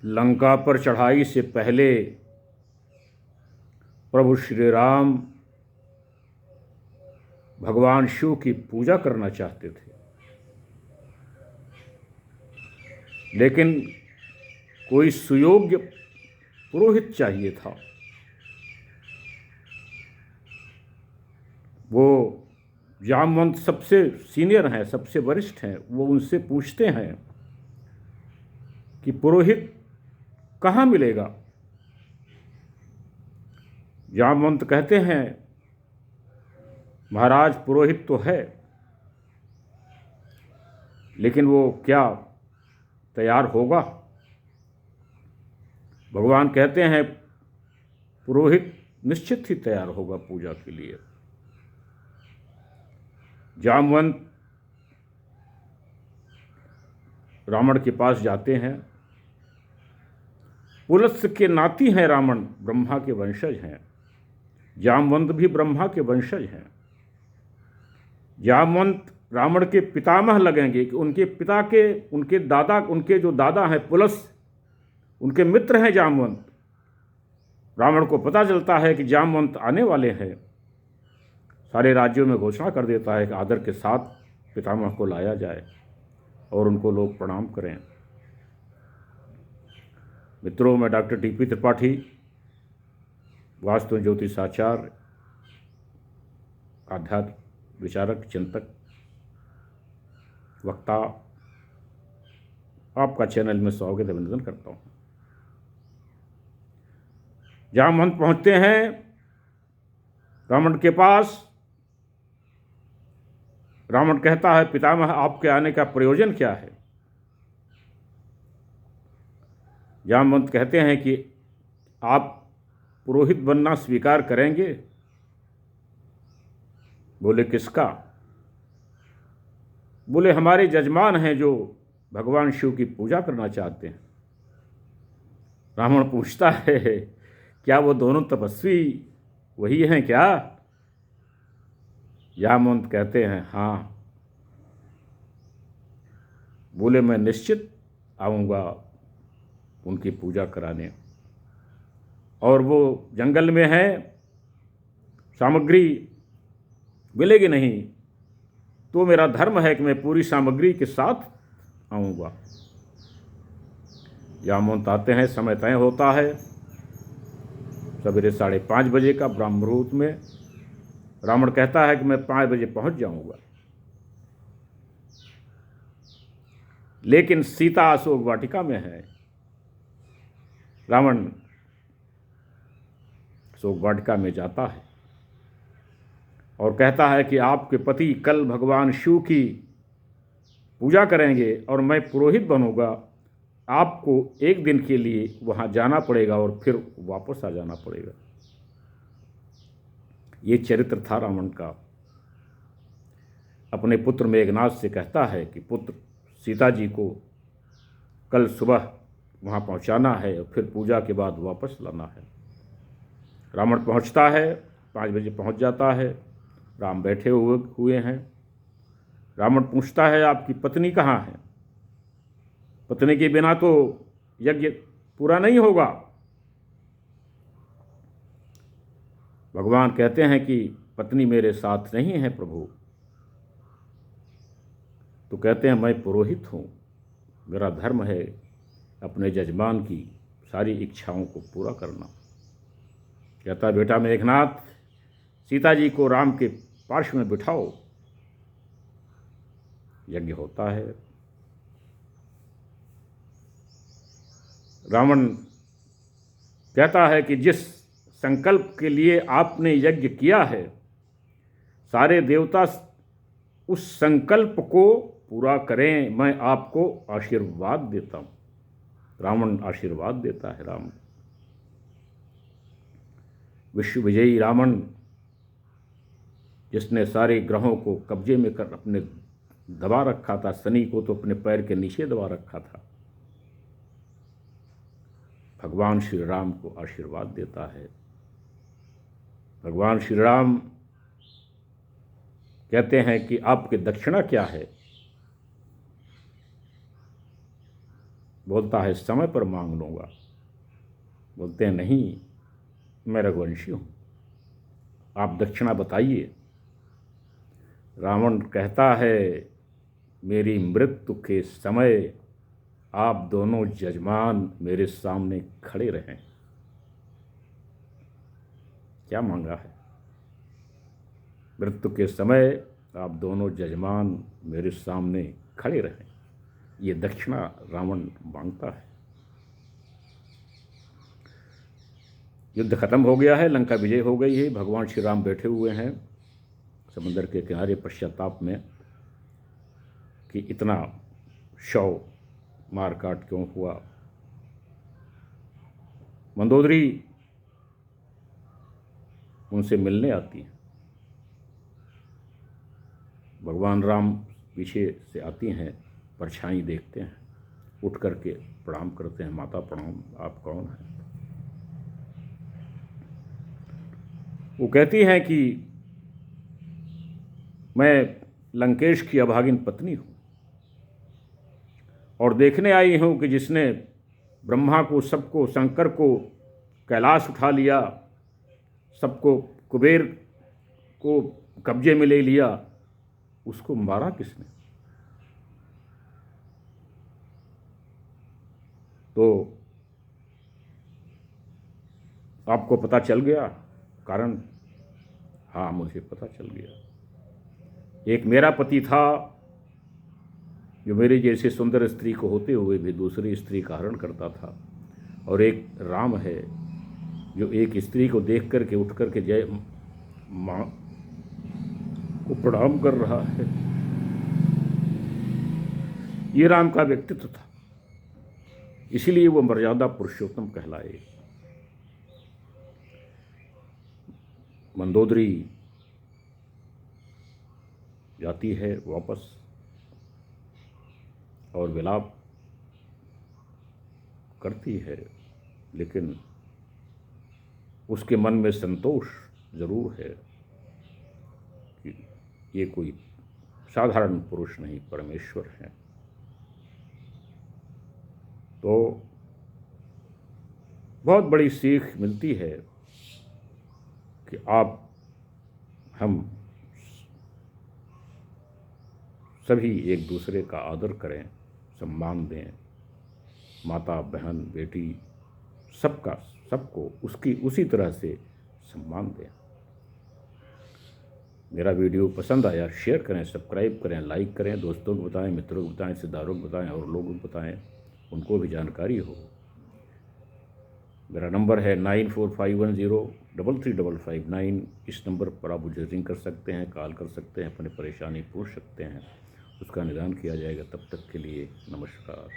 लंका पर चढ़ाई से पहले प्रभु श्री राम भगवान शिव की पूजा करना चाहते थे, लेकिन कोई सुयोग्य पुरोहित चाहिए था। वो जामवंत सबसे सीनियर हैं, सबसे वरिष्ठ हैं। वो उनसे पूछते हैं कि पुरोहित कहाँ मिलेगा। जामवंत कहते हैं, महाराज पुरोहित तो है, लेकिन वो क्या तैयार होगा। भगवान कहते हैं, पुरोहित निश्चित ही तैयार होगा पूजा के लिए। जामवंत रावण के पास जाते हैं। पुलत्स्य के नाती हैं रावण, ब्रह्मा के वंशज हैं। जामवंत भी ब्रह्मा के वंशज हैं। जामवंत रावण के पितामह लगेंगे कि उनके पिता के, उनके दादा, उनके जो दादा हैं पुलत्स्य, उनके मित्र हैं जामवंत। रावण को पता चलता है कि जामवंत आने वाले हैं। सारे राज्यों में घोषणा कर देता है कि आदर के साथ पितामह को लाया जाए और उनको लोग प्रणाम करें। मित्रों, मैं डॉक्टर टी.पी. त्रिपाठी, वास्तु ज्योतिषाचार्य, आध्यात्म विचारक, चिंतक, वक्ता, आपका चैनल में स्वागत अभिनंदन करता हूँ। जामवंत पहुँचते हैं रावण के पास। रावण कहता है, पितामह आपके आने का प्रयोजन क्या है। जामवंत कहते हैं कि आप पुरोहित बनना स्वीकार करेंगे। बोले, किसका। बोले, हमारे जजमान हैं जो भगवान शिव की पूजा करना चाहते हैं। रावण पूछता है, क्या वो दोनों तपस्वी वही हैं क्या। जामवंत कहते हैं, हाँ। बोले, मैं निश्चित आऊँगा उनकी पूजा कराने। और वो जंगल में है, सामग्री मिलेगी नहीं, तो मेरा धर्म है कि मैं पूरी सामग्री के साथ आऊँगा। जामवंत आते हैं, समय तय होता है, सवेरे 5:30 बजे का ब्रह्म मुहूर्त में। रावण कहता है कि मैं 5 बजे पहुँच जाऊँगा, लेकिन सीता अशोक वाटिका में है। रावण अशोक वाटिका में जाता है और कहता है कि आपके पति कल भगवान शिव की पूजा करेंगे और मैं पुरोहित बनूंगा। आपको एक दिन के लिए वहाँ जाना पड़ेगा और फिर वापस आ जाना पड़ेगा। ये चरित्र था रावण का। अपने पुत्र मेघनाद से कहता है कि पुत्र, सीता जी को कल सुबह वहाँ पहुँचाना है और फिर पूजा के बाद वापस लाना है। रावण पहुँचता है, 5 बजे पहुँच जाता है। राम बैठे हुए हैं। रावण पूछता है, आपकी पत्नी कहाँ है। पत्नी के बिना तो यज्ञ पूरा नहीं होगा। भगवान कहते हैं कि पत्नी मेरे साथ नहीं है प्रभु। तो कहते हैं, मैं पुरोहित हूँ, मेरा धर्म है अपने जजमान की सारी इच्छाओं को पूरा करना। कहता है, बेटा मेघनाथ, सीता जी को राम के पार्श्व में बिठाओ। यज्ञ होता है। रावण कहता है कि जिस संकल्प के लिए आपने यज्ञ किया है, सारे देवता उस संकल्प को पूरा करें, मैं आपको आशीर्वाद देता हूँ। रावण आशीर्वाद देता है राम। विश्व विजयी रावण, जिसने सारे ग्रहों को कब्जे में कर अपने दबा रखा था, शनि को तो अपने पैर के नीचे दबा रखा था, भगवान श्री राम को आशीर्वाद देता है। भगवान श्री राम कहते हैं कि आपकी दक्षिणा क्या है। बोलता है समय पर मांग लूँगा। बोलते हैं नहीं, मैं रघुवंशी हूँ, आप दक्षिणा बताइए। रावण कहता है मेरी मृत्यु के समय आप दोनों जजमान मेरे सामने खड़े रहें। क्या मांगा है? मृत्यु के समय आप दोनों जजमान मेरे सामने खड़े रहें। ये दक्षिणा रावण मांगता है। युद्ध खत्म हो गया है, लंका विजय हो गई है। भगवान श्री राम बैठे हुए हैं समुद्र के किनारे पश्चाताप में कि इतना शव मार काट क्यों हुआ। मंदोदरी उनसे मिलने आती है। भगवान राम पीछे से आती हैं, परछाई देखते हैं, उठ करके प्रणाम करते हैं। माता प्रणाम, आप कौन हैं? वो कहती हैं कि मैं लंकेश की अभागिन पत्नी हूँ और देखने आई हूँ कि जिसने ब्रह्मा को, सबको, शंकर को कैलाश उठा लिया, सबको, कुबेर को कब्जे में ले लिया, उसको मारा किसने? तो आपको पता चल गया कारण? हाँ, मुझे पता चल गया। एक मेरा पति था जो मेरे जैसे सुंदर स्त्री को होते हुए भी दूसरी स्त्री का हरण करता था, और एक राम है जो एक स्त्री को देख करके उठ करके जय माँ को प्रणाम कर रहा है। ये राम का व्यक्तित्व था, इसीलिए वो मर्यादा पुरुषोत्तम कहलाए। मंदोदरी जाती है वापस और विलाप करती है, लेकिन उसके मन में संतोष जरूर है कि ये कोई साधारण पुरुष नहीं, परमेश्वर हैं। तो बहुत बड़ी सीख मिलती है कि हम सभी एक दूसरे का आदर करें, सम्मान दें। माता, बहन, बेटी, सबको उसी तरह से सम्मान दें। मेरा वीडियो पसंद आया, शेयर करें, सब्सक्राइब करें, लाइक करें, दोस्तों को बताएं, मित्रों को बताएं, रिश्तेदारों को बताएं और लोगों को बताएं, उनको भी जानकारी हो। मेरा नंबर है 9451033559। इस नंबर पर आप मुझे रिंग कर सकते हैं, कॉल कर सकते हैं, अपनी परेशानी पूछ सकते हैं, उसका निदान किया जाएगा। तब तक के लिए नमस्कार।